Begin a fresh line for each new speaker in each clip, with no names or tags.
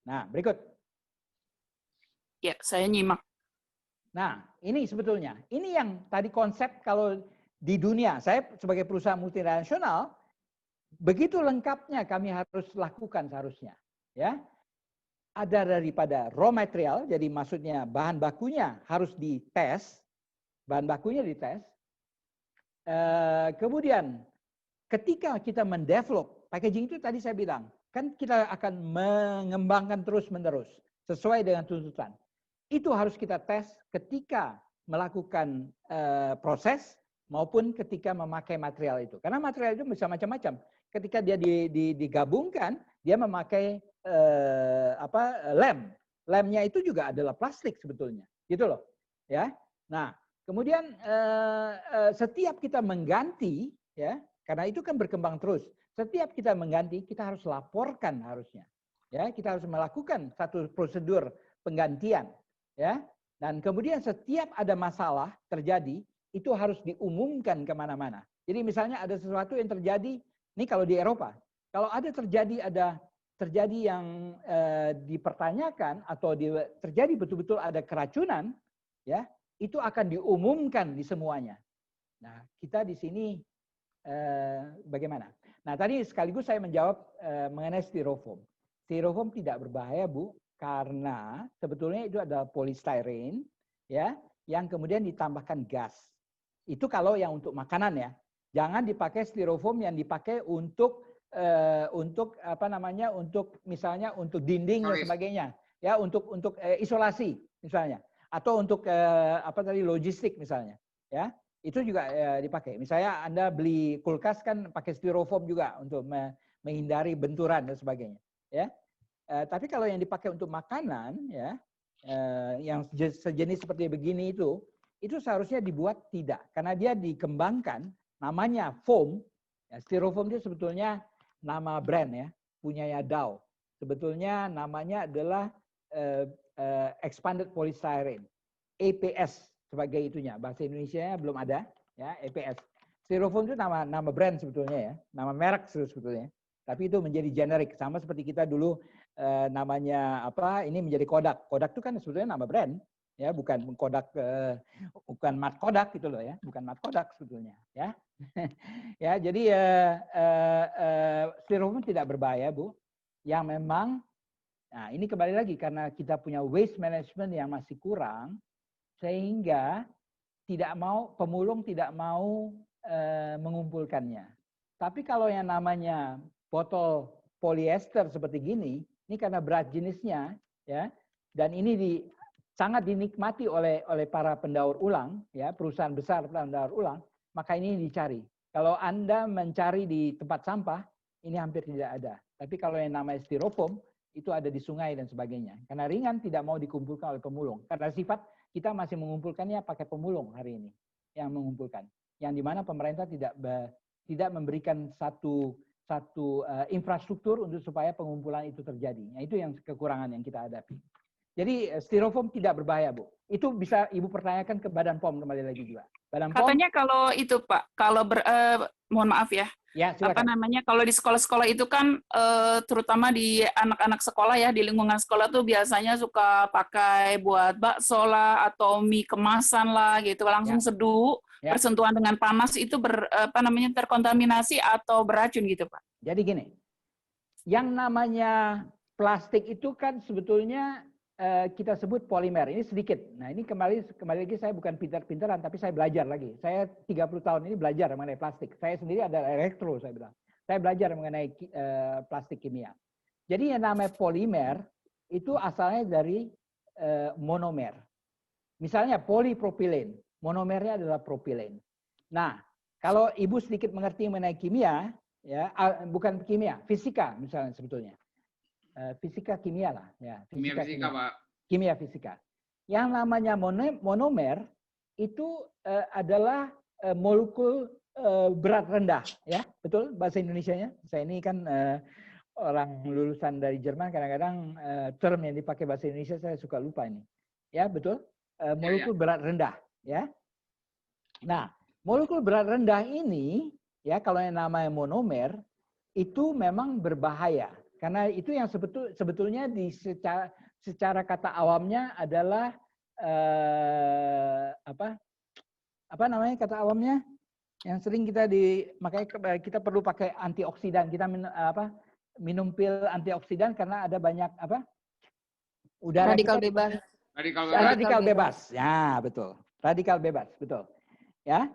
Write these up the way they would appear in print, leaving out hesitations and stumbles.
Nah, berikut.
Ya, saya nyimak.
Nah, ini sebetulnya, ini yang tadi konsep kalau di dunia, saya sebagai perusahaan multinasional, begitu lengkapnya kami harus lakukan seharusnya. Ya, ada daripada raw material, jadi maksudnya bahan bakunya harus dites, bahan bakunya dites. Kemudian ketika kita mendevelop packaging itu tadi saya bilang, kan kita akan mengembangkan terus-menerus sesuai dengan tuntutan. Itu harus kita tes ketika melakukan proses maupun ketika memakai material itu. Karena material itu bisa macam-macam. Ketika dia digabungkan, dia memakai lem. Lemnya itu juga adalah plastik sebetulnya, gitu loh. Ya. Nah, kemudian setiap kita mengganti, ya, karena itu kan berkembang terus. Setiap kita mengganti, kita harus laporkan harusnya. Ya, kita harus melakukan satu prosedur penggantian. Ya, dan kemudian setiap ada masalah terjadi itu harus diumumkan kemana-mana. Jadi misalnya ada sesuatu yang terjadi, ini kalau di Eropa, kalau ada terjadi yang dipertanyakan atau terjadi betul-betul ada keracunan, ya itu akan diumumkan di semuanya. Nah kita di sini bagaimana? Nah tadi sekaligus saya menjawab mengenai styrofoam. Styrofoam tidak berbahaya Bu. Karena sebetulnya itu adalah polystyrene ya yang kemudian ditambahkan gas. Itu kalau yang untuk makanan ya. Jangan dipakai styrofoam yang dipakai untuk apa namanya untuk misalnya untuk dinding dan sebagainya ya untuk isolasi misalnya atau untuk apa tadi logistik misalnya ya. Itu juga dipakai. Misalnya Anda beli kulkas kan pakai styrofoam juga untuk menghindari benturan dan sebagainya ya. Tapi kalau yang dipakai untuk makanan, ya, yang sejenis seperti begini itu seharusnya dibuat tidak, karena dia dikembangkan, namanya foam, ya, styrofoam itu sebetulnya nama brand ya, punyanya Dow. Sebetulnya namanya adalah expanded polystyrene, EPS sebagai itunya, bahasa Indonesianya belum ada, ya, EPS. Styrofoam itu nama brand sebetulnya ya, nama merek sebetulnya. Tapi itu menjadi generik, sama seperti kita dulu namanya apa? Ini menjadi Kodak. Kodak itu kan sebetulnya nama brand, ya, bukan Kodak, bukan Mat Kodak gitu loh ya, bukan Mat Kodak sebetulnya, ya. Ya, jadi styrofoam tidak berbahaya Bu. Yang memang, nah ini kembali lagi karena kita punya waste management yang masih kurang, sehingga pemulung tidak mau mengumpulkannya. Tapi kalau yang namanya botol polyester seperti gini, ini karena berat jenisnya, ya, dan ini sangat dinikmati oleh para pendaur ulang, ya, perusahaan besar pendaur ulang, maka ini dicari. Kalau Anda mencari di tempat sampah, ini hampir tidak ada. Tapi kalau yang namanya styrofoam, itu ada di sungai dan sebagainya. Karena ringan tidak mau dikumpulkan oleh pemulung. Karena sifat kita masih mengumpulkannya pakai pemulung hari ini yang mengumpulkan. Yang dimana pemerintah tidak memberikan satu infrastruktur untuk supaya pengumpulan itu terjadi. Nah, itu yang kekurangan yang kita hadapi. Jadi styrofoam tidak berbahaya, Bu. Itu bisa Ibu pertanyakan ke Badan POM kembali lagi juga. Badan POM.
Katanya kalau itu Pak, kalau mohon maaf ya.
Ya, silakan.
Apa namanya, kalau di sekolah-sekolah itu kan terutama di anak-anak sekolah ya, di lingkungan sekolah tuh biasanya suka pakai buat bakso lah atau mie kemasan lah gitu, langsung seduh, bersentuhan dengan panas itu terkontaminasi atau beracun gitu Pak.
Jadi gini, yang namanya plastik itu kan sebetulnya kita sebut polimer. Ini sedikit. Nah, ini kembali lagi saya bukan pintar-pintaran, tapi saya belajar lagi. Saya 30 tahun ini belajar mengenai plastik. Saya sendiri adalah elektro, saya bilang. Saya belajar mengenai plastik kimia. Jadi yang namanya polimer itu asalnya dari monomer. Misalnya polipropilen, monomernya adalah propilen. Nah, kalau Ibu sedikit mengerti mengenai kimia, ya, bukan kimia, fisika misalnya sebetulnya. Fisika kimia lah, ya.
Fisika, Pak.
Kimia fisika. Yang namanya monomer itu adalah molekul berat rendah, ya, betul bahasa Indonesianya. Saya ini kan orang lulusan dari Jerman, kadang-kadang term yang dipakai bahasa Indonesia saya suka lupa ini, ya, betul. Molekul berat rendah, ya. Nah, molekul berat rendah ini, ya, kalau yang namanya monomer itu memang berbahaya. Karena itu yang sebetulnya secara kata awamnya adalah apa namanya kata awamnya yang sering makanya kita perlu pakai antioksidan. Kita minum pil antioksidan karena ada banyak udara
Radikal
kita
bebas.
radikal bebas. Ya, betul. Radikal bebas, betul. Ya.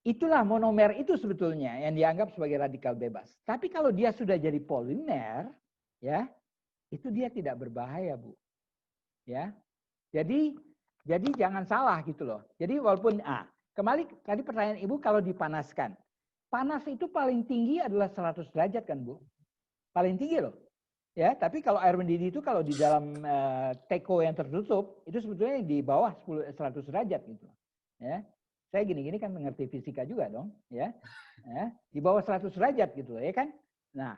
Itulah monomer itu sebetulnya yang dianggap sebagai radikal bebas. Tapi kalau dia sudah jadi polimer, ya, itu dia tidak berbahaya, Bu. Ya. Jadi jangan salah gitu loh. Jadi walaupun kembali tadi pertanyaan Ibu kalau dipanaskan. Panas itu paling tinggi adalah 100 derajat kan, Bu? Paling tinggi loh. Ya, tapi kalau air mendidih itu kalau di dalam teko yang tertutup itu sebetulnya di bawah 100 derajat gitu. Ya. Saya gini-gini kan mengerti fisika juga dong, ya. Di bawah 100 derajat gitu, ya kan? Nah,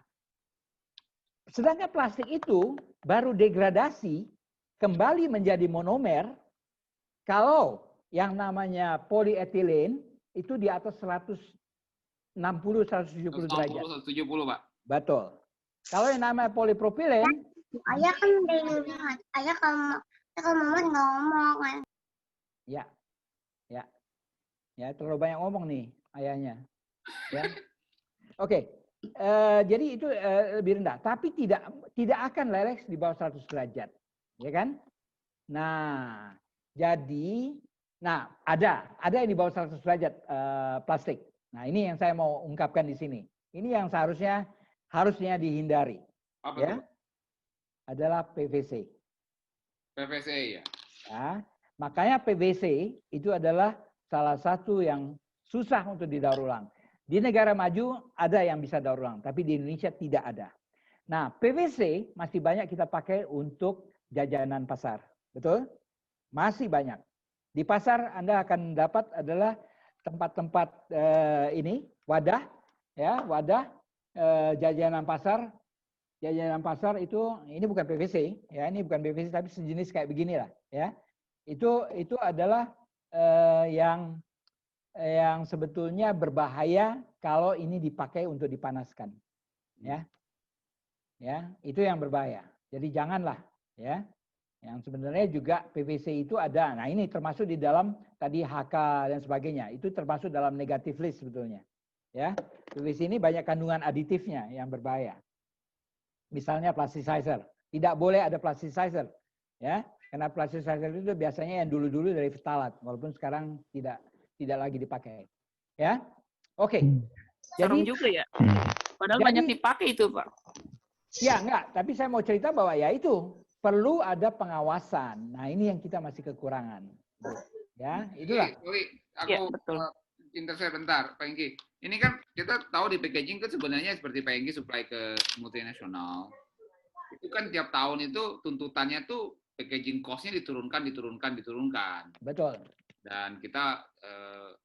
sedangkan plastik itu baru degradasi kembali menjadi monomer kalau yang namanya polietilen itu di atas 160-170 derajat.
170, Pak.
Betul. Kalau yang namanya polipropilen,
Ayah kan dengar, ayah kalau mama ngomong.
Ya, terlalu banyak ngomong nih ayahnya. Ya. Oke. Jadi itu lebih rendah, tapi tidak akan leles di bawah 100 derajat. Ya kan? Nah, ada yang di bawah 100 derajat plastik. Nah, ini yang saya mau ungkapkan di sini. Ini yang harusnya dihindari.
Apa
ya?
itu?
Adalah PVC.
PVC ya.
Ya, makanya PVC itu adalah salah satu yang susah untuk didaur ulang. Di negara maju ada yang bisa daur ulang, tapi di Indonesia tidak ada. Nah, PVC masih banyak kita pakai untuk jajanan pasar. Betul? Masih banyak. Di pasar Anda akan dapat adalah tempat-tempat wadah, ya, jajanan pasar. Jajanan pasar itu ini bukan PVC, ya, ini bukan PVC tapi sejenis kayak beginilah, ya. Itu adalah yang sebetulnya berbahaya kalau ini dipakai untuk dipanaskan, ya, itu yang berbahaya. Jadi janganlah, ya. Yang sebenarnya juga PVC itu ada. Nah ini termasuk di dalam tadi HK dan sebagainya. Itu termasuk dalam negatif list sebetulnya, ya. PVC ini banyak kandungan aditifnya yang berbahaya. Misalnya plasticizer, tidak boleh ada plasticizer, ya. Karena plasticizer itu biasanya yang dulu-dulu dari ftalat, walaupun sekarang tidak lagi dipakai. Ya, oke.
Serem
Jadi
juga ya. Padahal banyak dipakai itu, Pak.
Ya enggak, tapi saya mau cerita bahwa ya itu perlu ada pengawasan. Nah ini yang kita masih kekurangan. Ya, itulah.
Aku
Ya, betul.
interview bentar, Pak Engki. Ini kan kita tahu di packaging kan sebenarnya seperti Pak Engki supply ke multinasional. Itu kan tiap tahun itu tuntutannya tuh packaging cost-nya diturunkan.
Betul.
Dan kita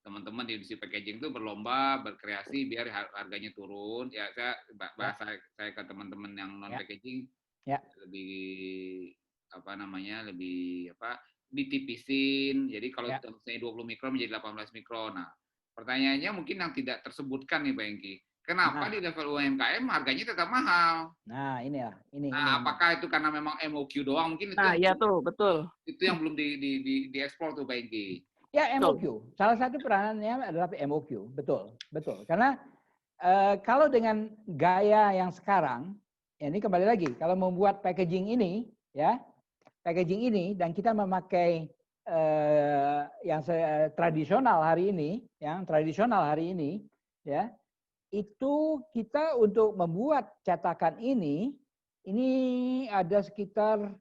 teman-teman di industri packaging itu berlomba berkreasi biar harganya turun. Ya saya ke teman-teman yang non packaging lebih ditipisin. Jadi kalau misalnya 20 mikron menjadi 18 mikron. Nah, pertanyaannya mungkin yang tidak tersebutkan nih Pak Engki. Kenapa di level UMKM harganya tetap mahal?
Nah, ini.
Apakah itu karena memang MOQ doang? Mungkin itu.
Nah, ya tuh, betul.
Itu yang belum dieksplor tuh Pak Engki.
Ya, MOQ. Salah satu peranannya adalah MOQ. Betul. Karena kalau dengan gaya yang sekarang, ya ini kembali lagi, kalau membuat packaging ini dan kita memakai yang tradisional hari ini, ya, itu kita untuk membuat cetakan ini ada sekitar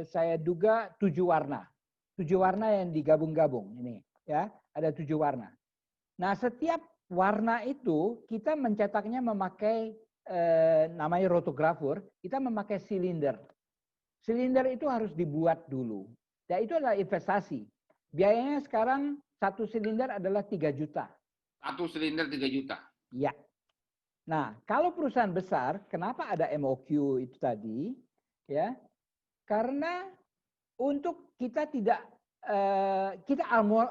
saya duga 7 warna. 7 warna yang digabung-gabung ini, ya, ada 7 warna. Nah, setiap warna itu kita mencetaknya memakai namanya rotografur, kita memakai silinder. Silinder itu harus dibuat dulu. Dan itu adalah investasi. Biayanya sekarang 1 silinder adalah 3 juta.
1 silinder 3 juta?
Ya. Nah, kalau perusahaan besar, kenapa ada MOQ itu tadi? Ya, karena untuk kita tidak kita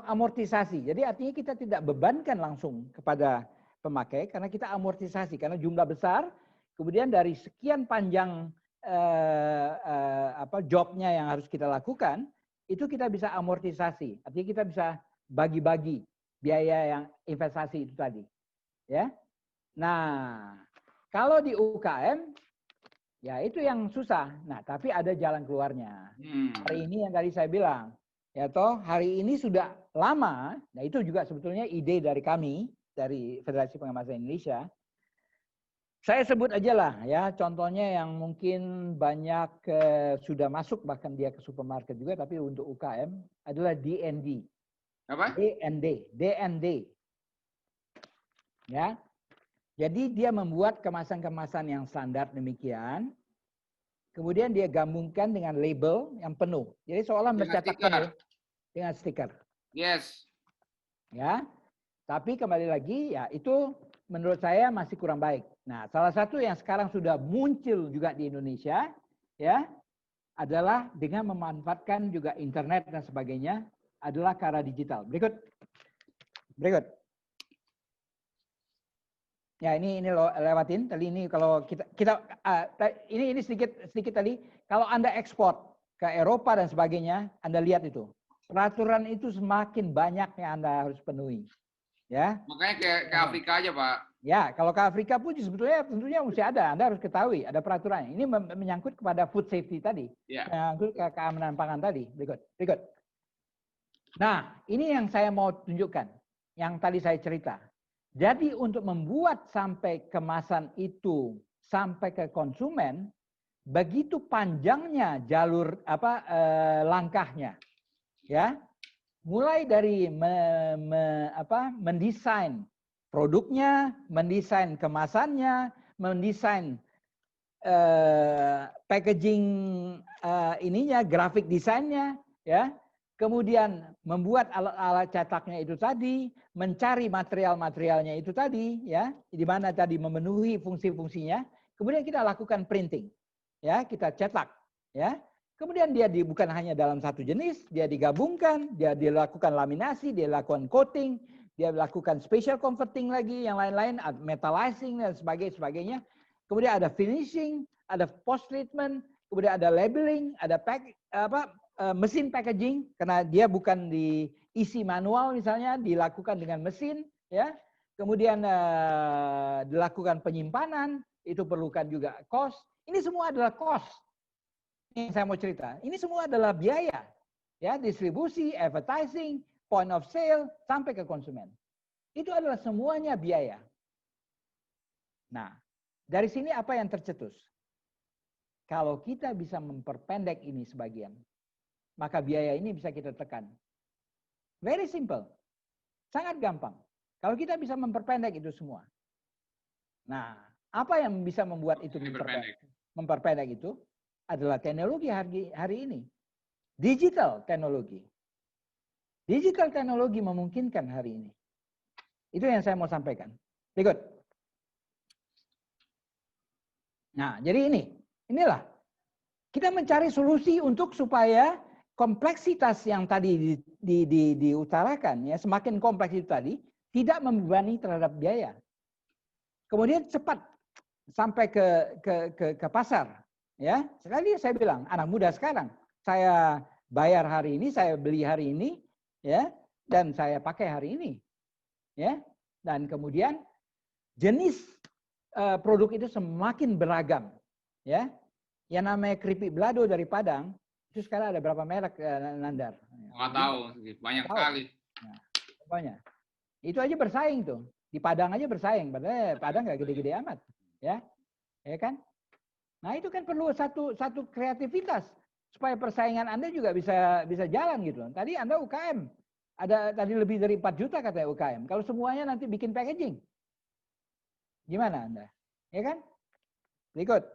amortisasi. Jadi artinya kita tidak bebankan langsung kepada pemakai karena kita amortisasi karena jumlah besar. Kemudian dari sekian panjang jobnya yang harus kita lakukan, itu kita bisa amortisasi. Artinya kita bisa bagi-bagi biaya yang investasi itu tadi. Ya. Nah, kalau di UKM, ya itu yang susah. Nah, tapi ada jalan keluarnya. Hari ini yang tadi saya bilang, ya toh hari ini sudah lama. Nah, itu juga sebetulnya ide dari kami, dari Federasi Pengemasan Indonesia. Saya sebut aja lah ya, contohnya yang mungkin banyak sudah masuk bahkan dia ke supermarket juga, tapi untuk UKM adalah DND.
Apa?
DND. Ya. Jadi dia membuat kemasan-kemasan yang standar demikian. Kemudian dia gabungkan dengan label yang penuh. Jadi seolah mencetak penuh dengan stiker.
Yes.
Ya. Tapi kembali lagi ya itu menurut saya masih kurang baik. Nah, salah satu yang sekarang sudah muncul juga di Indonesia ya adalah dengan memanfaatkan juga internet dan sebagainya adalah cara digital. Berikut. Ya ini lewatin tadi ini kalau kita ini sedikit tadi kalau Anda ekspor ke Eropa dan sebagainya Anda lihat itu peraturan itu semakin banyak yang Anda harus penuhi. Ya.
Makanya ke Afrika aja, Pak.
Ya, kalau ke Afrika pun sebetulnya tentunya mesti ada. Anda harus ketahui ada peraturan. Ini menyangkut kepada food safety tadi, menyangkut ke keamanan pangan tadi. Berikut. Nah, ini yang saya mau tunjukkan, yang tadi saya cerita. Jadi untuk membuat sampai kemasan itu sampai ke konsumen, begitu panjangnya jalur langkahnya, ya. Mulai dari mendesain produknya, mendesain kemasannya, mendesain packaging ininya, grafik desainnya, ya. Kemudian membuat alat-alat cetaknya itu tadi, mencari material-materialnya itu tadi, ya, di mana tadi memenuhi fungsi-fungsinya. Kemudian kita lakukan printing, ya, kita cetak, ya. Kemudian dia bukan hanya dalam satu jenis, dia digabungkan, dia dilakukan laminasi, dia lakukan coating, dia lakukan special converting lagi, yang lain-lain, metallizing dan sebagainya. Kemudian ada finishing, ada post treatment, kemudian ada labeling, ada mesin packaging karena dia bukan diisi manual misalnya, dilakukan dengan mesin, ya. Kemudian dilakukan penyimpanan, itu perlukan juga cost. Ini semua adalah cost. Yang saya mau cerita, ini semua adalah biaya, ya, distribusi, advertising, point of sale sampai ke konsumen. Itu adalah semuanya biaya. Nah, dari sini apa yang tercetus? Kalau kita bisa memperpendek ini sebagian, maka biaya ini bisa kita tekan. Very simple. Sangat gampang. Kalau kita bisa memperpendek itu semua. Nah, apa yang bisa membuat itu memperpendek itu? Adalah teknologi hari ini. Digital teknologi. Digital teknologi memungkinkan hari ini. Itu yang saya mau sampaikan. Berikut. Nah, jadi inilah. Kita mencari solusi untuk supaya kompleksitas yang tadi diutarakan, ya, semakin kompleks itu tadi, tidak membebani terhadap biaya. Kemudian cepat sampai ke pasar. Ya, sekali saya bilang, anak muda sekarang, saya bayar hari ini, saya beli hari ini, ya, dan saya pakai hari ini, ya, dan kemudian jenis produk itu semakin beragam, ya, yang namanya keripik balado dari Padang, itu sekarang ada berapa merek, Nandar?
Nggak tahu, banyak sekali.
Nah, pokoknya, itu aja bersaing tuh, di Padang aja bersaing, padahal Padang nggak gede-gede amat, ya kan? Nah, itu kan perlu satu kreativitas supaya persaingan Anda juga bisa jalan gitu. Tadi Anda UKM, ada tadi lebih dari 4 juta katanya UKM. Kalau semuanya nanti bikin packaging, gimana Anda? Ya kan? Berikut.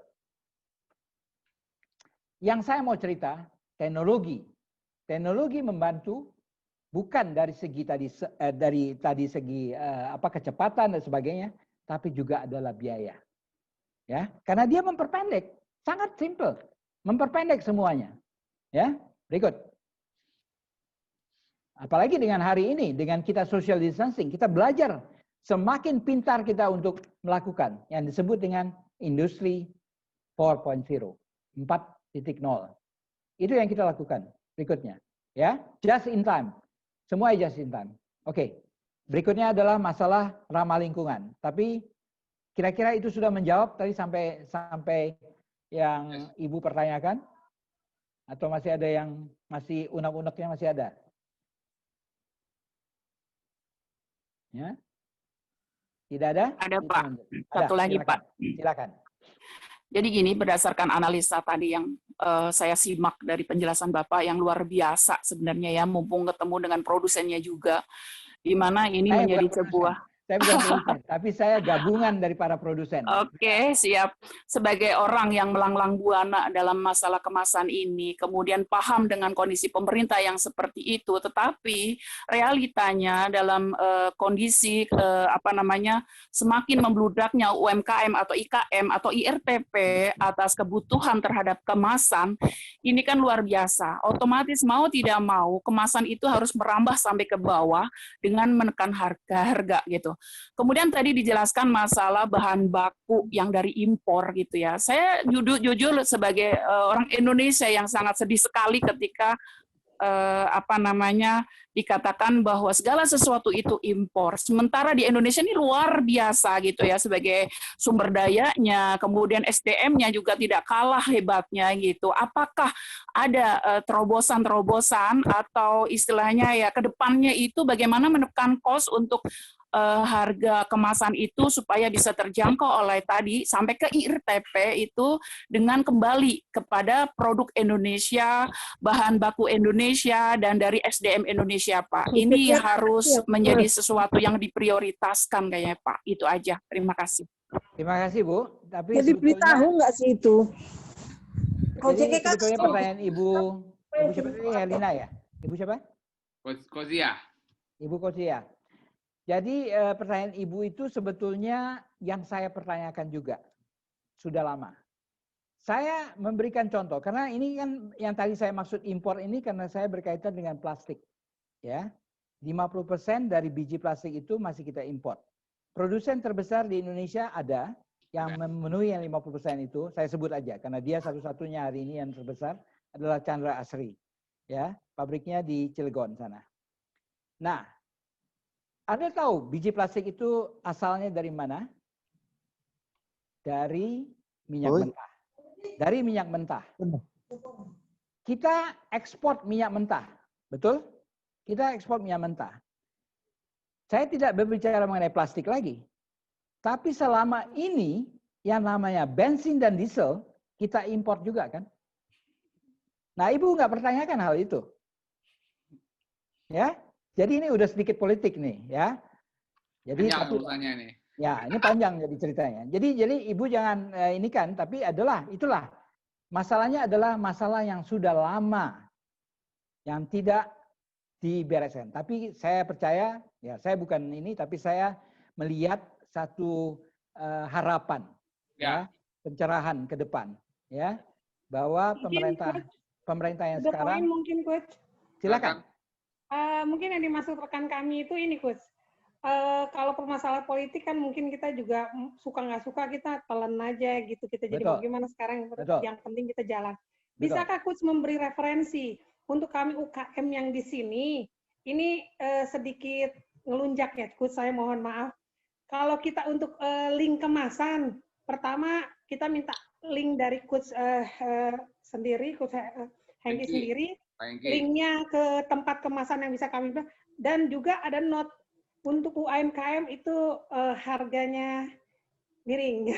Yang saya mau cerita, teknologi. Teknologi membantu bukan dari segi segi kecepatan dan sebagainya, tapi juga adalah biaya. Ya, karena dia memperpendek, sangat simple, memperpendek semuanya. Ya, berikut. Apalagi dengan hari ini, dengan kita social distancing, kita belajar semakin pintar kita untuk melakukan yang disebut dengan industri 4.0, 4.0. Itu yang kita lakukan berikutnya. Ya, just in time. Semua just in time. Oke. Berikutnya adalah masalah ramah lingkungan. Tapi kira-kira itu sudah menjawab tadi sampai yang Ibu pertanyakan? Atau masih ada yang masih unek-uneknya masih ada? Ya? Tidak ada?
Ada Pak. Satu lagi
silakan.
Pak.
Silakan.
Jadi gini, berdasarkan analisa tadi yang saya simak dari penjelasan Bapak yang luar biasa sebenarnya ya, mumpung ketemu dengan produsennya juga, di mana ini menjadi sebuah...
Saya bukan produsen, tapi saya gabungan dari para produsen.
Oke, siap. Sebagai orang yang melanglang buana dalam masalah kemasan ini, kemudian paham dengan kondisi pemerintah yang seperti itu, tetapi realitanya dalam kondisi semakin membludaknya UMKM atau IKM atau IRTP atas kebutuhan terhadap kemasan, ini kan luar biasa. Otomatis mau tidak mau, kemasan itu harus merambah sampai ke bawah dengan menekan harga gitu. Kemudian tadi dijelaskan masalah bahan baku yang dari impor gitu ya. Saya jujur sebagai orang Indonesia yang sangat sedih sekali ketika dikatakan bahwa segala sesuatu itu impor. Sementara di Indonesia ini luar biasa gitu ya, sebagai sumber dayanya, kemudian SDM-nya juga tidak kalah hebatnya gitu. Apakah ada terobosan-terobosan atau istilahnya ya ke depannya itu bagaimana menekan cost untuk harga kemasan itu supaya bisa terjangkau oleh tadi sampai ke IRTP itu dengan kembali kepada produk Indonesia, bahan baku Indonesia, dan dari SDM Indonesia, Pak. Ini harus menjadi sesuatu yang diprioritaskan kayaknya, Pak. Itu aja. Terima kasih.
Terima kasih, Bu. Tapi
jadi beritahu nggak sih itu?
Jadi sebetulnya pertanyaan Ibu siapa tadi? Helena ya? Ibu siapa?
Kozia.
Ibu Kozia. Jadi pertanyaan Ibu itu sebetulnya yang saya pertanyakan juga. Sudah lama. Saya memberikan contoh, karena ini kan yang tadi saya maksud impor ini karena saya berkaitan dengan plastik. Ya, 50% dari biji plastik itu masih kita impor. Produsen terbesar di Indonesia ada yang memenuhi yang 50% itu, saya sebut aja, karena dia satu-satunya hari ini yang terbesar adalah Chandra Asri. Ya, pabriknya di Cilegon sana. Nah, Anda tahu biji plastik itu asalnya dari mana? Dari minyak mentah. Dari minyak mentah. Kita ekspor minyak mentah. Betul? Kita ekspor minyak mentah. Saya tidak berbicara mengenai plastik lagi. Tapi selama ini yang namanya bensin dan diesel kita impor juga kan? Nah, Ibu nggak pertanyakan hal itu. Ya? Jadi ini udah sedikit politik nih, ya. Jadi
panjang urusannya nih.
Ya, ini panjang jadi ceritanya. Jadi Ibu jangan ini kan, tapi itulah masalahnya adalah masalah yang sudah lama yang tidak dibereskan. Tapi saya percaya, ya saya bukan ini, tapi saya melihat satu harapan, ya, pencerahan ke depan, ya, bahwa pemerintah yang sekarang.
Mungkin, Coach.
Silakan.
Mungkin yang dimaksud rekan kami itu ini, Coach. Kalau permasalahan politik kan mungkin kita juga suka nggak suka kita telan aja gitu. Kita jadi bagaimana sekarang yang penting kita jalan. Bisakah Coach memberi referensi untuk kami UKM yang di sini? Ini sedikit ngelunjak ya, Coach. Saya mohon maaf. Kalau kita untuk link kemasan, pertama kita minta link dari Coach sendiri, Coach Hengki sendiri. Linknya ke tempat kemasan yang bisa kami dan juga ada note untuk UMKM itu harganya miring.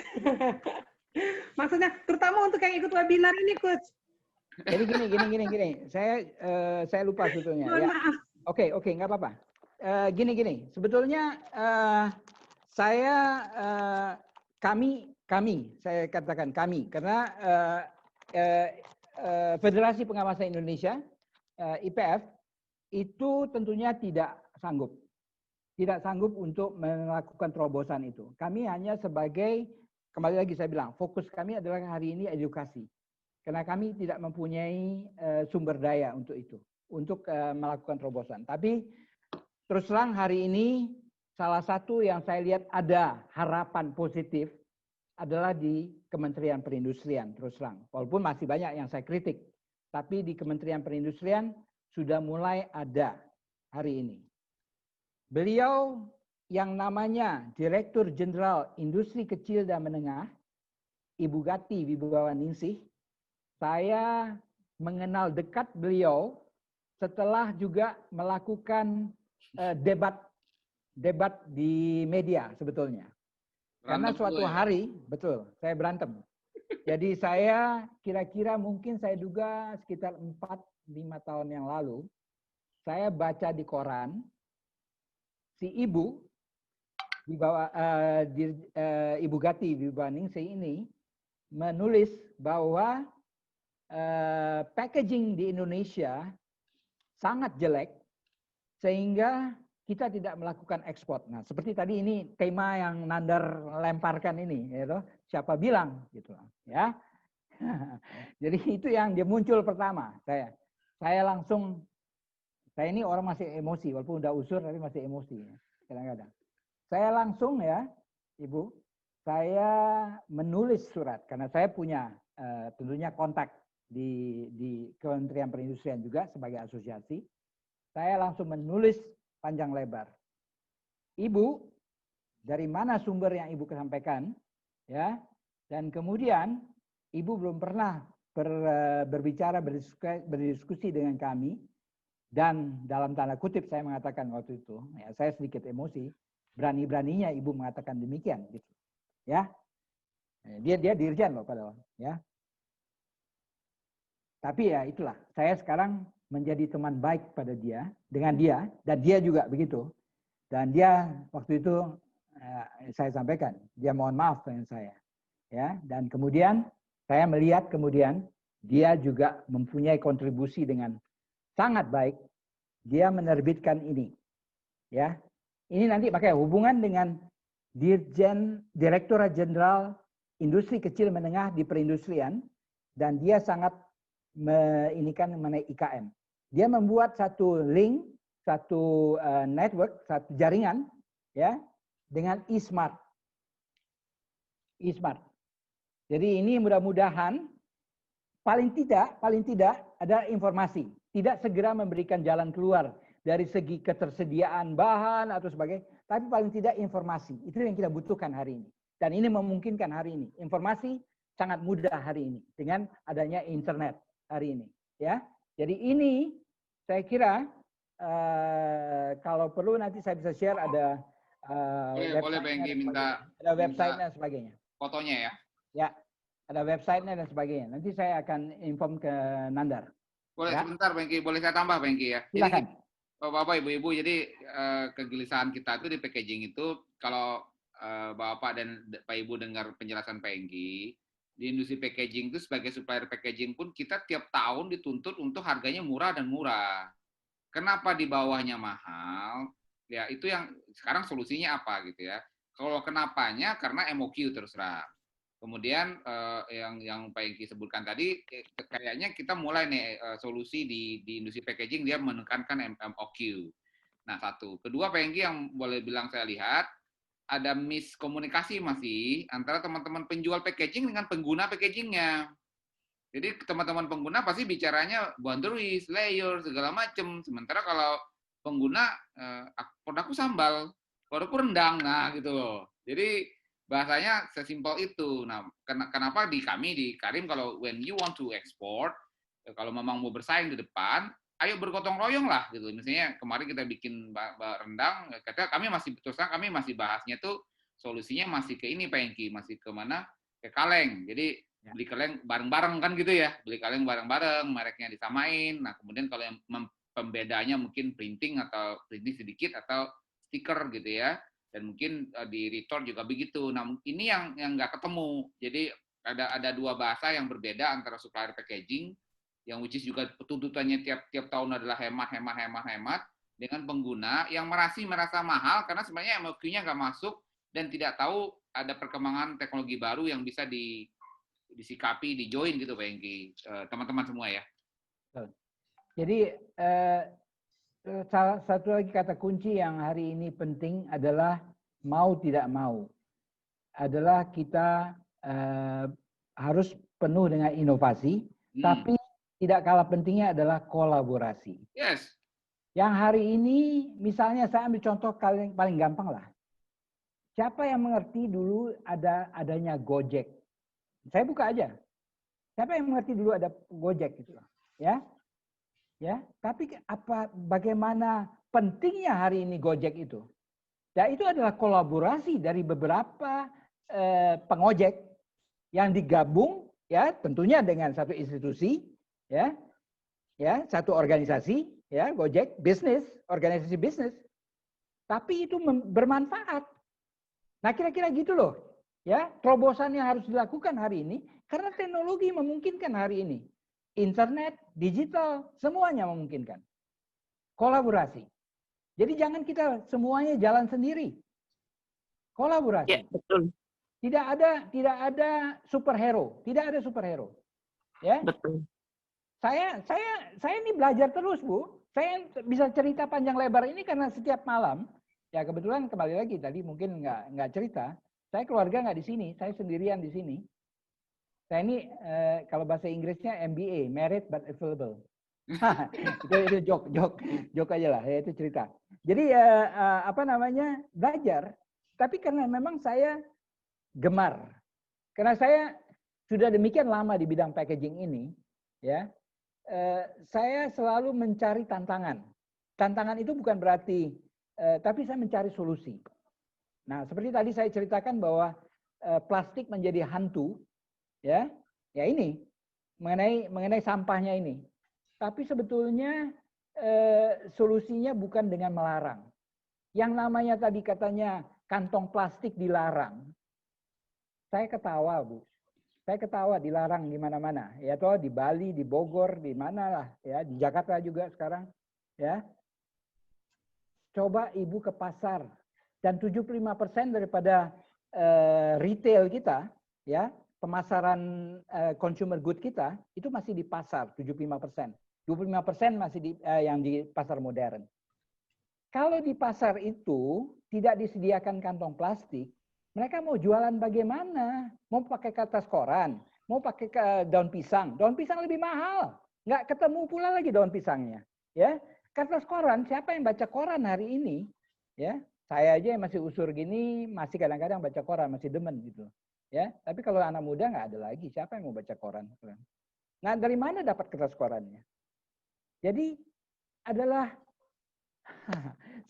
Maksudnya terutama untuk yang ikut webinar ini, Coach.
Jadi gini. Saya lupa sebetulnya.
Mohon maaf.
Oke, nggak apa-apa. Gini. Sebetulnya kami, saya katakan kami, karena Federasi Pengawasan Indonesia IPF itu tentunya tidak sanggup untuk melakukan terobosan itu. Kami hanya sebagai, kembali lagi saya bilang, fokus kami adalah hari ini edukasi. Karena kami tidak mempunyai sumber daya untuk itu, untuk melakukan terobosan. Tapi terus terang hari ini salah satu yang saya lihat ada harapan positif adalah di Kementerian Perindustrian, terus terang. Walaupun masih banyak yang saya kritik, tapi di Kementerian Perindustrian sudah mulai ada hari ini. Beliau yang namanya Direktur Jenderal Industri Kecil dan Menengah, Ibu Gati Wibawaningsih, saya mengenal dekat beliau setelah juga melakukan debat di media sebetulnya. Karena suatu hari, betul, saya berantem. Jadi saya kira-kira mungkin saya duga sekitar 4-5 tahun yang lalu, saya baca di koran, si ibu, Ibu Gati Wibawaningsih ini menulis bahwa packaging di Indonesia sangat jelek sehingga kita tidak melakukan ekspor. Nah, seperti tadi ini tema yang Nandar lemparkan ini, gitu. Siapa bilang, gitu, ya. Jadi itu yang dia muncul pertama. Saya langsung, saya ini orang masih emosi, walaupun udah usur tapi masih emosi kadang-kadang. Saya langsung ya, Ibu, saya menulis surat karena saya punya tentunya kontak di Kementerian Perindustrian juga sebagai asosiasi. Saya langsung menulis panjang lebar. Ibu, dari mana sumber yang Ibu sampaikan? Ya, dan kemudian Ibu belum pernah berbicara, berdiskusi dengan kami. Dan dalam tanda kutip saya mengatakan waktu itu, ya saya sedikit emosi, berani-beraninya Ibu mengatakan demikian, gitu. Ya, dia dirjen loh padahal, ya. Tapi ya itulah, saya sekarang menjadi teman baik pada dia, dengan dia, dan dia juga begitu. Dan dia waktu itu saya sampaikan, dia mohon maaf dengan saya. Ya, dan kemudian saya melihat kemudian dia juga mempunyai kontribusi dengan sangat baik. Dia menerbitkan ini. Ya. Ini nanti pakai hubungan dengan Direktorat Jenderal Industri Kecil Menengah di Perindustrian, dan dia sangat inikan mengenai IKM. Dia membuat satu link, satu network, satu jaringan, ya, dengan eSmart. eSmart. Jadi ini mudah-mudahan paling tidak ada informasi, tidak segera memberikan jalan keluar dari segi ketersediaan bahan atau sebagainya, tapi paling tidak informasi. Itu yang kita butuhkan hari ini. Dan ini memungkinkan hari ini. Informasi sangat mudah hari ini dengan adanya internet hari ini, ya. Jadi ini saya kira kalau perlu nanti saya bisa share ada
boleh Bengki minta
ada website dan sebagainya.
Fotonya ya.
Ya, ada websitenya dan sebagainya. Nanti saya akan inform ke Nandar.
Boleh
ya.
Sebentar Bengki, boleh saya tambah Bengki ya.
Silakan.
Jadi Bapak Ibu-ibu, jadi kegelisahan kita itu di packaging itu kalau Bapak dan Pak Ibu dengar penjelasan Bengki, di industri packaging itu sebagai supplier packaging pun kita tiap tahun dituntut untuk harganya murah dan murah. Kenapa di bawahnya mahal? Ya itu yang sekarang solusinya apa gitu ya. Kalau kenapanya karena MOQ terus terang. Kemudian yang Pak Engki sebutkan tadi kayaknya kita mulai nih solusi di industri packaging dia menekankan MOQ. Nah satu. Kedua Pak Engki yang boleh bilang saya lihat ada miskomunikasi masih antara teman-teman penjual packaging dengan pengguna packagingnya. Jadi teman-teman pengguna pasti bicaranya boundaries, layer, segala macam. Sementara kalau pengguna, produkku sambal, produkku rendang, nah gitu loh. Jadi bahasanya sesimpel itu. Nah, kenapa di kami, di Karim, kalau when you want to export, kalau memang mau bersaing di depan, ayo bergotong royong lah gitu. Misalnya kemarin kita bikin rendang, kata kami masih kami masih bahasnya tuh solusinya masih ke ini Pak Engki, masih ke mana? Ke kaleng. Jadi beli kaleng bareng-bareng kan gitu ya. Beli kaleng bareng-bareng, mereknya disamain. Nah, kemudian kalau yang pembedanya mungkin printing atau printing sedikit atau stiker gitu ya. Dan mungkin di return juga begitu. Nah, ini yang nggak ketemu. Jadi ada dua bahasa yang berbeda antara supplier packaging yang which is juga tuntutannya tiap tahun adalah hemat dengan pengguna yang merasa mahal karena sebenarnya MOQ-nya nggak masuk dan tidak tahu ada perkembangan teknologi baru yang bisa disikapi, di-join gitu Pak Engki, teman-teman semua ya.
Jadi satu lagi kata kunci yang hari ini penting adalah mau tidak mau. Adalah kita harus penuh dengan inovasi, tapi tidak kalah pentingnya adalah kolaborasi.
Yes.
Yang hari ini, misalnya saya ambil contoh paling gampang lah. Siapa yang mengerti dulu adanya Gojek? Saya buka aja. Siapa yang mengerti dulu ada Gojek gitu, ya? Ya, tapi bagaimana pentingnya hari ini Gojek itu? Ya, itu adalah kolaborasi dari beberapa pengojek yang digabung, ya, tentunya dengan satu institusi, ya, satu organisasi, ya, Gojek bisnis, organisasi bisnis. Tapi itu bermanfaat. Nah, kira-kira gitu loh, ya, terobosan yang harus dilakukan hari ini karena teknologi memungkinkan hari ini. Internet, digital, semuanya memungkinkan. Kolaborasi. Jadi jangan kita semuanya jalan sendiri. Kolaborasi.
Ya, betul.
Tidak ada superhero, tidak ada superhero. Ya.
Betul.
Saya ini belajar terus, Bu. Saya bisa cerita panjang lebar ini karena setiap malam, ya kebetulan kembali lagi tadi mungkin nggak cerita. Saya keluarga nggak di sini, saya sendirian di sini. Saya ini kalau bahasa Inggrisnya MBA, married but available. itu joke aja lah, ya, itu cerita. Jadi belajar. Tapi karena memang saya gemar, karena saya sudah demikian lama di bidang packaging ini, ya, saya selalu mencari tantangan. Tantangan itu bukan berarti, tapi saya mencari solusi. Nah, seperti tadi saya ceritakan bahwa plastik menjadi hantu. Ya ini mengenai sampahnya ini. Tapi sebetulnya solusinya bukan dengan melarang. Yang namanya tadi katanya kantong plastik dilarang. Saya ketawa, Bu. Saya ketawa dilarang di mana-mana. Ya toh di Bali, di Bogor, di mana lah, ya, di Jakarta juga sekarang, ya. Coba Ibu ke pasar dan 75% daripada retail kita, ya, pemasaran consumer good kita itu masih di pasar 75%. 25% masih yang di pasar modern. Kalau di pasar itu tidak disediakan kantong plastik, mereka mau jualan bagaimana? Mau pakai kertas koran, mau pakai daun pisang. Daun pisang lebih mahal. Nggak ketemu pula lagi daun pisangnya. Ya, kertas koran, siapa yang baca koran hari ini? Ya, saya aja yang masih usur gini, masih kadang-kadang baca koran, masih demen gitu. Ya, tapi kalau anak muda nggak ada lagi. Siapa yang mau baca koran? Nah, dari mana dapat kertas korannya? Jadi adalah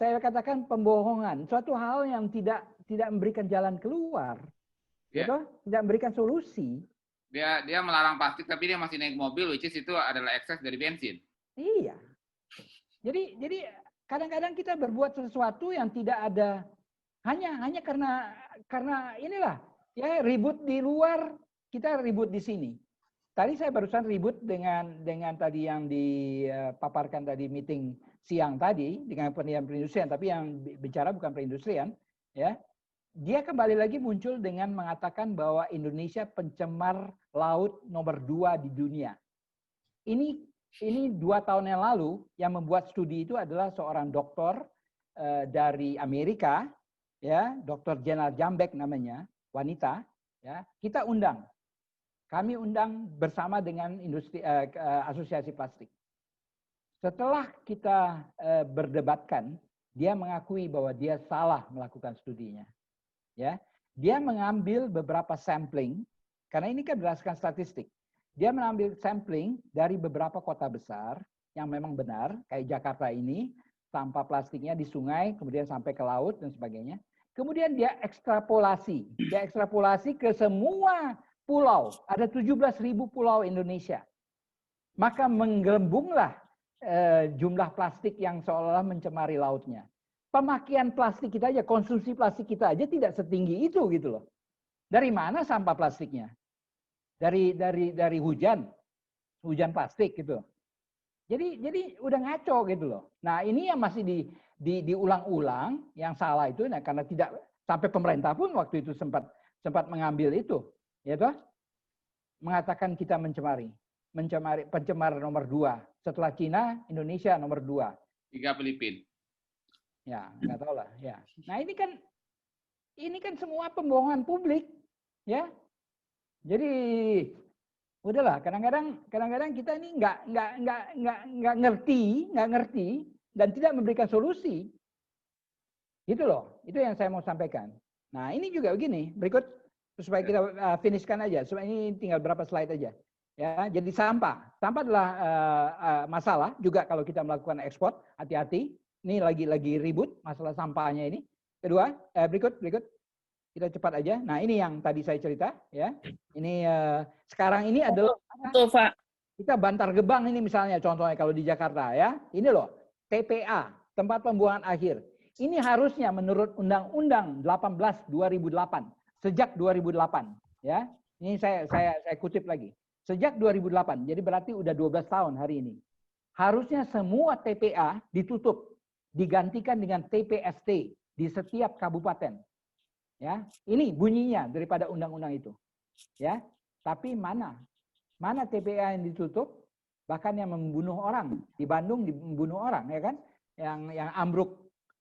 saya katakan pembohongan, suatu hal yang tidak memberikan jalan keluar, gitu? Tidak memberikan solusi.
Dia melarang plastik, tapi dia masih naik mobil, which is itu adalah ekses dari bensin.
Iya. Jadi kadang-kadang kita berbuat sesuatu yang tidak ada, hanya karena inilah, ya, ribut di luar, kita ribut di sini. Tadi saya barusan ribut dengan tadi yang dipaparkan tadi meeting siang tadi dengan perindustrian, tapi yang bicara bukan perindustrian, ya. Dia kembali lagi muncul dengan mengatakan bahwa Indonesia pencemar laut nomor 2 di dunia. Ini 2 tahun yang lalu yang membuat studi itu adalah seorang dokter dari Amerika, ya, Dr. Jenal Jambek namanya, wanita, ya. Kami undang bersama dengan industri asosiasi plastik. Setelah kita berdebatkan, dia mengakui bahwa dia salah melakukan studinya. Ya, dia mengambil beberapa sampling, karena ini kan berdasarkan statistik. Dia mengambil sampling dari beberapa kota besar yang memang benar, kayak Jakarta ini, sampah plastiknya di sungai, kemudian sampai ke laut dan sebagainya. Kemudian dia ekstrapolasi ke semua pulau, ada 17.000 pulau Indonesia. Maka menggelembunglah jumlah plastik yang seolah-olah mencemari lautnya. Pemakaian plastik kita aja, konsumsi plastik kita aja tidak setinggi itu gitu loh. Dari mana sampah plastiknya? Dari hujan plastik gitu. Jadi udah ngaco gitu loh. Nah, ini yang masih diulang-ulang, yang salah itu, nah, karena tidak sampai pemerintah pun waktu itu sempat mengambil itu. Ya toh? Mengatakan kita pencemar nomor 2. Setelah Cina, Indonesia nomor 2.
3 Filipina.
Ya, nggak tahu lah. Ya. Nah ini kan semua pembohongan publik, ya. Jadi udahlah. Kadang-kadang kita ini nggak ngerti dan tidak memberikan solusi. Gitu loh. Itu yang saya mau sampaikan. Nah ini juga begini. Berikut supaya kita finishkan aja. Supaya ini tinggal berapa slide aja. Ya, jadi sampah adalah masalah juga kalau kita melakukan ekspor. Hati-hati. Ini lagi ribut masalah sampahnya ini. Kedua, berikut kita cepat aja. Nah ini yang tadi saya cerita, ya. Ini sekarang ini adalah
Betul, Pak.
kita Bantar Gebang ini misalnya contohnya kalau di Jakarta, ya. Ini loh TPA, tempat pembuangan akhir. Ini harusnya menurut Undang-Undang 18 2008 sejak 2008, ya. Ini saya kutip lagi. Sejak 2008, jadi berarti udah 12 tahun hari ini. Harusnya semua TPA ditutup, digantikan dengan TPST di setiap kabupaten. Ya, ini bunyinya daripada undang-undang itu. Ya, tapi mana TPA yang ditutup, bahkan yang membunuh orang di Bandung membunuh orang, ya kan? Yang ambruk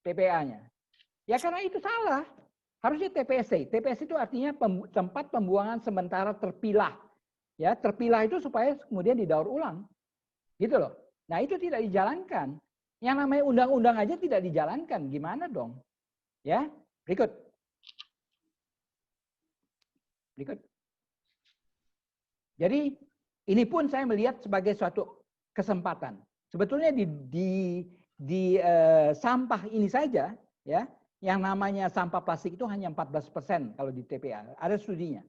TPA-nya. Ya karena itu salah. Harusnya TPST. TPST itu artinya tempat pembuangan sementara terpilah. Ya, terpilah itu supaya kemudian didaur ulang. Gitu loh. Nah, itu tidak dijalankan. Yang namanya undang-undang aja tidak dijalankan. Gimana dong? Ya, berikut. Jadi, ini pun saya melihat sebagai suatu kesempatan. Sebetulnya di sampah ini saja, ya, yang namanya sampah plastik itu hanya 14% kalau di TPA. Ada studinya.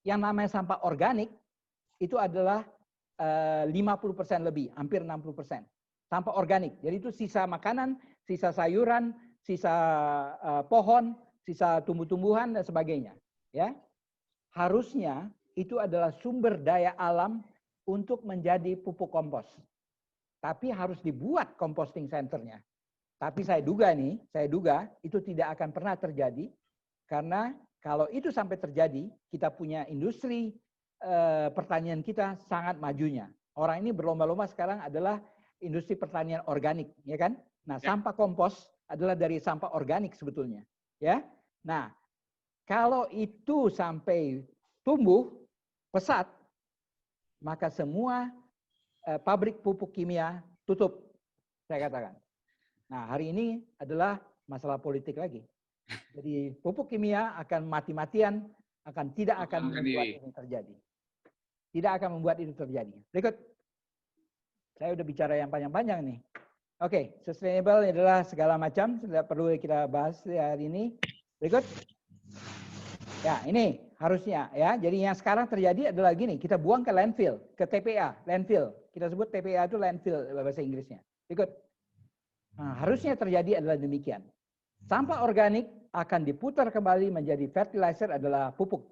Yang namanya sampah organik itu adalah 50% lebih, hampir 60%. Sampah organik. Jadi itu sisa makanan, sisa sayuran, sisa pohon, sisa tumbuh-tumbuhan dan sebagainya. Ya, harusnya itu adalah sumber daya alam untuk menjadi pupuk kompos. Tapi harus dibuat composting centernya. Tapi saya duga itu tidak akan pernah terjadi karena kalau itu sampai terjadi, kita punya industri pertanian kita sangat majunya. Orang ini berlomba-lomba sekarang adalah industri pertanian organik, ya kan? Nah, sampah kompos adalah dari sampah organik sebetulnya, ya. Nah, kalau itu sampai tumbuh pesat, maka semua pabrik pupuk kimia tutup, saya katakan. Nah, hari ini adalah masalah politik lagi. Jadi pupuk kimia akan mati-matian, tidak akan membuat ini terjadi. Tidak akan membuat itu terjadi. Berikut. Saya udah bicara yang panjang-panjang nih. Oke, sustainable adalah segala macam. Tidak perlu kita bahas hari ini. Berikut. Ya, ini harusnya ya. Jadi yang sekarang terjadi adalah gini. Kita buang ke landfill, ke TPA. Landfill. Kita sebut TPA itu landfill bahasa Inggrisnya. Berikut. Nah, harusnya terjadi adalah demikian. Sampah organik akan diputar kembali menjadi fertilizer adalah pupuk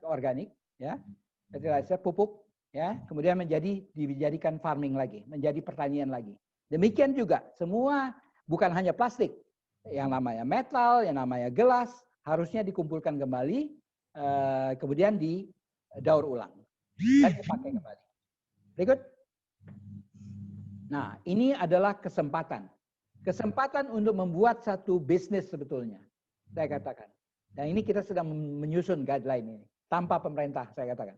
organik, ya. Fertilizer pupuk, ya. Kemudian dijadikan farming lagi, menjadi pertanian lagi. Demikian juga semua bukan hanya plastik, yang namanya metal, yang namanya gelas harusnya dikumpulkan kembali, kemudian didaur ulang dan dipakai kembali. Berikut. Nah, ini adalah kesempatan untuk membuat satu bisnis sebetulnya, saya katakan. Dan ini kita sedang menyusun guideline ini tanpa pemerintah, saya katakan.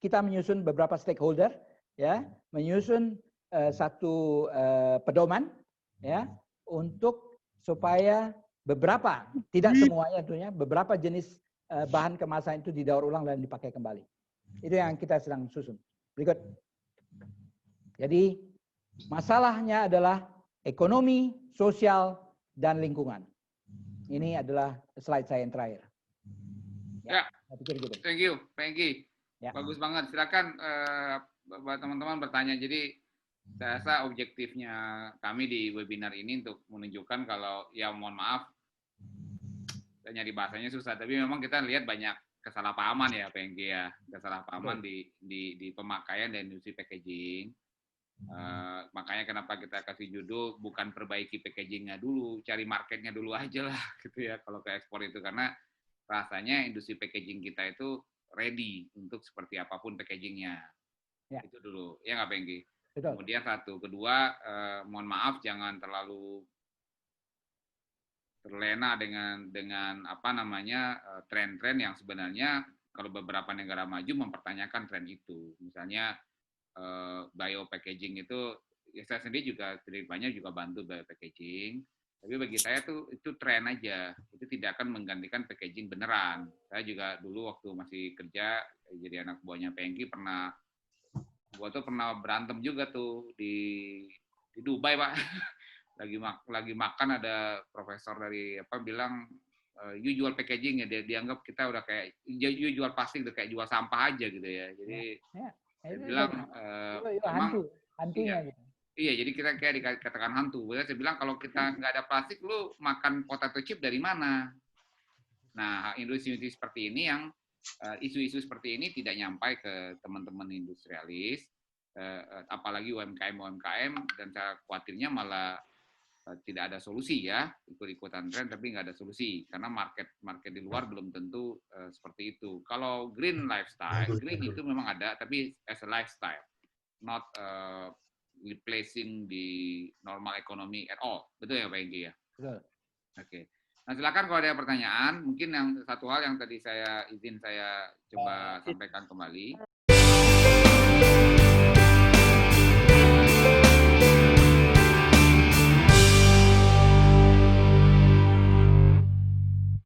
Kita menyusun beberapa stakeholder, ya, menyusun satu pedoman, ya, untuk supaya beberapa, tidak semuanya tentunya, beberapa jenis bahan kemasan itu didaur ulang dan dipakai kembali. Itu yang kita sedang susun. Berikut. Jadi masalahnya adalah ekonomi, sosial, dan lingkungan. Ini adalah slide saya yang terakhir.
Ya,
saya pikir gitu.
Thank you, Frankie.
Ya.
Bagus banget. Silakan teman-teman bertanya. Jadi saya rasa objektifnya kami di webinar ini untuk menunjukkan kalau ya mohon maaf, saya nyari bahasanya susah. Tapi memang kita lihat banyak kesalahpahaman ya, Frankie ya, kesalahpahaman di pemakaian dan industri packaging. Makanya kenapa kita kasih judul bukan perbaiki packagingnya dulu, cari marketnya dulu aja lah gitu ya kalau ke ekspor itu, karena rasanya industri packaging kita itu ready untuk seperti apapun packagingnya. Ya. Itu dulu, ya nggak Pengki?
Betul.
Kemudian satu, kedua, mohon maaf jangan terlalu terlena dengan apa namanya tren-tren yang sebenarnya kalau beberapa negara maju mempertanyakan tren itu. Misalnya biopackaging itu, ya saya sendiri juga banyak juga bantu biopackaging. Tapi bagi saya tuh itu tren aja, itu tidak akan menggantikan packaging beneran. Saya juga dulu waktu masih kerja jadi anak buahnya Pengki gua tuh pernah berantem juga tuh di Dubai, Pak. lagi makan ada profesor dari apa bilang you jual packaging ya, dia dianggap kita udah kayak you jual plastik udah kayak jual sampah aja gitu ya. Jadi dia bilang hantunya gitu. Iya, jadi kita kayak dikatakan hantu. Saya bilang kalau kita nggak ada plastik, lu makan potato chip dari mana? Nah, industri seperti ini yang isu-isu seperti ini tidak nyampai ke teman-teman industrialis, apalagi UMKM, dan saya khawatirnya malah tidak ada solusi ya, ikut-ikutan tren tapi nggak ada solusi, karena market di luar belum tentu seperti itu. Kalau green lifestyle, green itu memang ada, tapi as a lifestyle, not replacing the normal economy at all. Betul ya Pak Enggi ya?
Betul.
Oke. Nah silakan kalau ada pertanyaan, mungkin yang satu hal yang tadi saya coba sampaikan kembali.